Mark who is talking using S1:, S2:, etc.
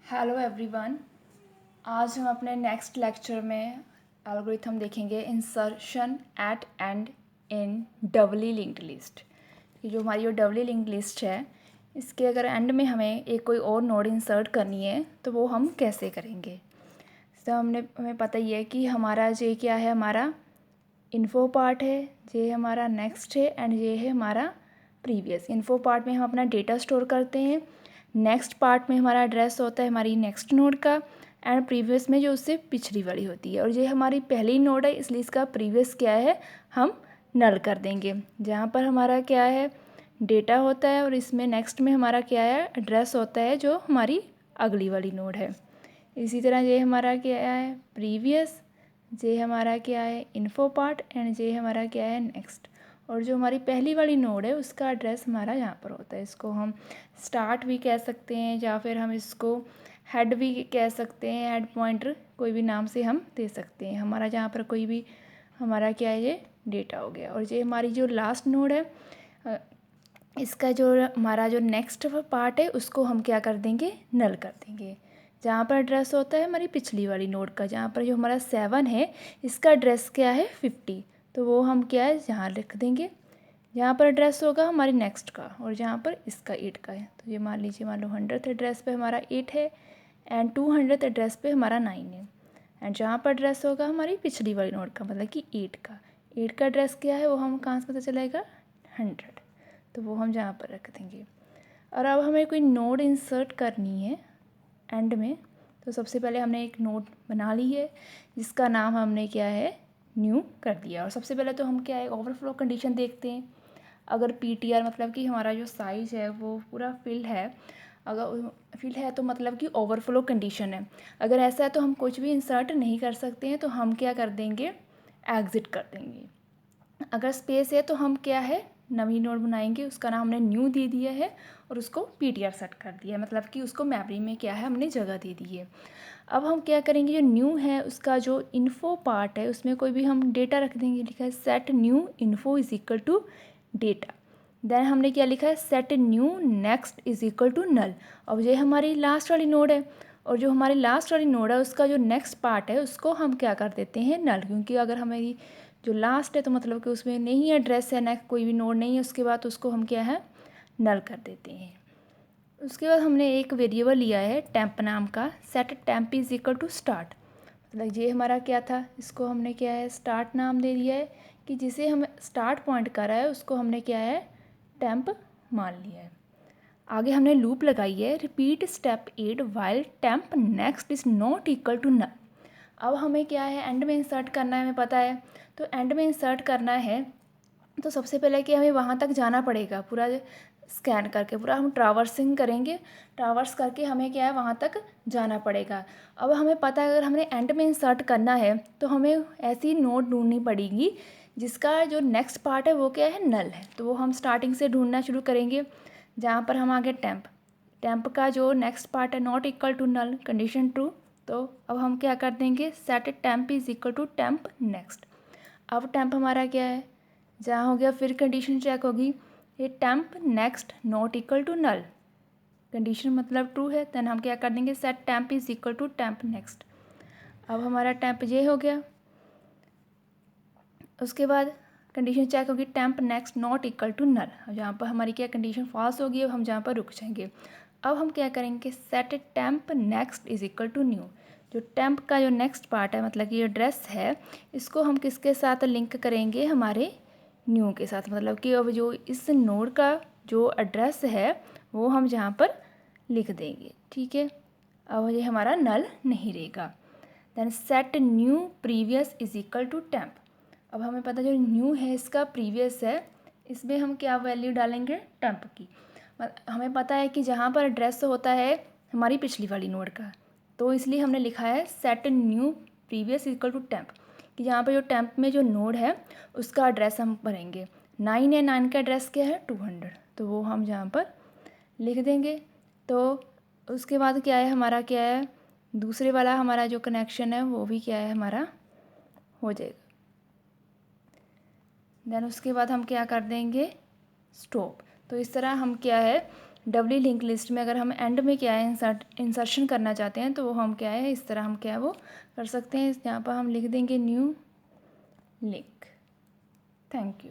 S1: Hello everyone. आज हम अपने नेक्स्ट लेक्चर में एल्गोरिथम देखेंगे insertion at end in doubly linked list. ये जो हमारी डबली लिंक्ड लिस्ट है, इसके अगर एंड में हमें एक कोई और नोड इंसर्ट करनी है तो वो हम कैसे करेंगे। तो हमें पता ही है कि हमारा ये क्या है, हमारा इन्फो पार्ट है, ये हमारा नेक्स्ट है एंड ये है हमारा प्रीवियस। इन्फो पार्ट में हम अपना डेटा स्टोर करते हैं, नेक्स्ट पार्ट में हमारा एड्रेस होता है हमारी नेक्स्ट नोड का, एंड प्रीवियस में जो उससे पिछली वाली होती है। और ये हमारी पहली नोड है इसलिए इसका प्रीवियस क्या है हम नल कर देंगे। जहाँ पर हमारा क्या है डेटा होता है और इसमें नेक्स्ट में हमारा क्या है एड्रेस होता है जो हमारी अगली वाली नोड है। इसी तरह ये हमारा क्या है प्रीवियस, ये हमारा क्या है इन्फो पार्ट एंड ये हमारा क्या है नेक्स्ट। और जो हमारी पहली वाली नोड है उसका एड्रेस हमारा यहाँ पर होता है। इसको हम स्टार्ट भी कह सकते हैं या फिर हम इसको हेड भी कह सकते हैं, हेड पॉइंटर कोई भी नाम से हम दे सकते हैं। हमारा जहाँ पर कोई भी हमारा क्या है ये डेटा हो गया। और ये हमारी जो लास्ट नोड है इसका जो हमारा जो नेक्स्ट पार्ट है उसको हम क्या कर देंगे नल कर देंगे। जहाँ पर एड्रेस होता है हमारी पिछली वाली नोड का, जहाँ पर जो हमारा 7 है इसका एड्रेस क्या है 50, तो वो हम क्या है यहाँ लिख देंगे। जहाँ पर एड्रेस होगा हमारी नेक्स्ट का और जहाँ पर इसका 8 का है, तो ये मान लीजिए मान लो 100th एड्रेस पे हमारा 8 है एंड 200th एड्रेस पे हमारा 9 है। एंड जहाँ पर एड्रेस होगा हमारी पिछली वाली नोड का मतलब कि 8 का एड्रेस क्या है वो हम कहाँ से पता चलेगा 100, तो वो हम जहाँ पर रख देंगे। और अब हमें कोई नोड इंसर्ट करनी है एंड में, तो सबसे पहले हमने एक नोड बना ली है जिसका नाम हमने क्या है न्यू कर दिया। और सबसे पहले तो हम क्या है ओवरफ्लो कंडीशन देखते हैं। अगर PTR मतलब कि हमारा जो साइज़ है वो पूरा फिल है, अगर फिल है तो मतलब कि ओवरफ्लो कंडीशन है। अगर ऐसा है तो हम कुछ भी इंसर्ट नहीं कर सकते हैं, तो हम क्या कर देंगे एग्ज़िट कर देंगे। अगर स्पेस है तो हम क्या है नवी नोड बनाएंगे, उसका नाम हमने न्यू दे दिया है और उसको PTR सेट कर दिया है, मतलब कि उसको मेमोरी में क्या है हमने जगह दे दी है। अब हम क्या करेंगे जो न्यू है उसका जो इन्फो पार्ट है उसमें कोई भी हम डेटा रख देंगे। लिखा है set new info is equal to data. Then हमने क्या लिखा है set new next is equal to null. अब ये हमारी लास्ट वाली नोड है और जो हमारी लास्ट वाली नोड है उसका जो नेक्स्ट पार्ट है उसको हम क्या कर देते हैं नल, क्योंकि अगर हमारी जो लास्ट है तो मतलब कि उसमें नहीं एड्रेस है नेक्स्ट कोई भी नोड नहीं है उसके बाद, तो उसको हम क्या है नल कर देते हैं। उसके बाद हमने एक वेरिएबल लिया है टेम्प नाम का, set temp is equal to start. मतलब ये हमारा क्या था, इसको हमने क्या है स्टार्ट नाम दे दिया है कि जिसे हम स्टार्ट पॉइंट कर रहा है उसको हमने क्या है टेम्प मान लिया है। आगे हमने लूप लगाई है repeat step 8 while temp next is not equal to null. अब हमें क्या है एंड में इंसर्ट करना है, हमें पता है। तो एंड में इंसर्ट करना है तो सबसे पहले कि हमें वहाँ तक जाना पड़ेगा, पूरा स्कैन करके पूरा हम ट्रावर्सिंग करेंगे, ट्रावर्स करके हमें क्या है वहाँ तक जाना पड़ेगा। अब हमें पता है अगर हमने एंड में इंसर्ट करना है तो हमें ऐसी नोड ढूंढनी पड़ेगी जिसका जो नेक्स्ट पार्ट है वो क्या है नल है, तो वो हम स्टार्टिंग से ढूंढना शुरू करेंगे। जहाँ पर हम आगे टेम्प का जो नेक्स्ट पार्ट है not equal to null condition true, तो अब हम क्या कर देंगे set temp is equal to temp next. अब टेम्प हमारा क्या है जहाँ हो गया, फिर कंडीशन चेक होगी ये temp next not equal to null, condition मतलब ट्रू है, देन हम क्या कर देंगे set temp is equal to temp next. अब हमारा टेम्प ये हो गया। उसके बाद कंडीशन चेक होगी temp next not equal to null, जहाँ पर हमारी क्या कंडीशन फॉल्स होगी, अब हम जहाँ पर रुक जाएंगे। अब हम क्या करेंगे set temp next is equal to new. जो टेम्प का जो नेक्स्ट पार्ट है मतलब कि ये एड्रेस है इसको हम किसके साथ लिंक करेंगे हमारे न्यू के साथ, मतलब कि अब जो इस नोड का जो एड्रेस है वो हम जहाँ पर लिख देंगे। ठीक है, अब ये हमारा नल नहीं रहेगा। Then set new previous is equal to temp. अब हमें पता जो न्यू है इसका प्रीवियस है, इसमें हम क्या वैल्यू डालेंगे टेम्प की। हमें पता है कि जहाँ पर एड्रेस होता है हमारी पिछली वाली नोड का, तो इसलिए हमने लिखा है set new previous equal to temp, कि जहाँ पर जो टेम्प में जो नोड है उसका एड्रेस हम भरेंगे। 9 है, 9 का एड्रेस क्या है 200, तो वो हम जहाँ पर लिख देंगे। तो उसके बाद क्या है हमारा क्या है दूसरे वाला हमारा जो कनेक्शन है वो भी क्या है हमारा हो जाएगा। देन उसके बाद हम क्या कर देंगे स्टॉप। तो इस तरह हम क्या है डबली लिंक लिस्ट में अगर हम एंड में क्या है इंसर्शन करना चाहते हैं तो वो हम क्या है इस तरह हम क्या है वो कर सकते हैं। यहाँ पर हम लिख देंगे न्यू लिंक। Thank you.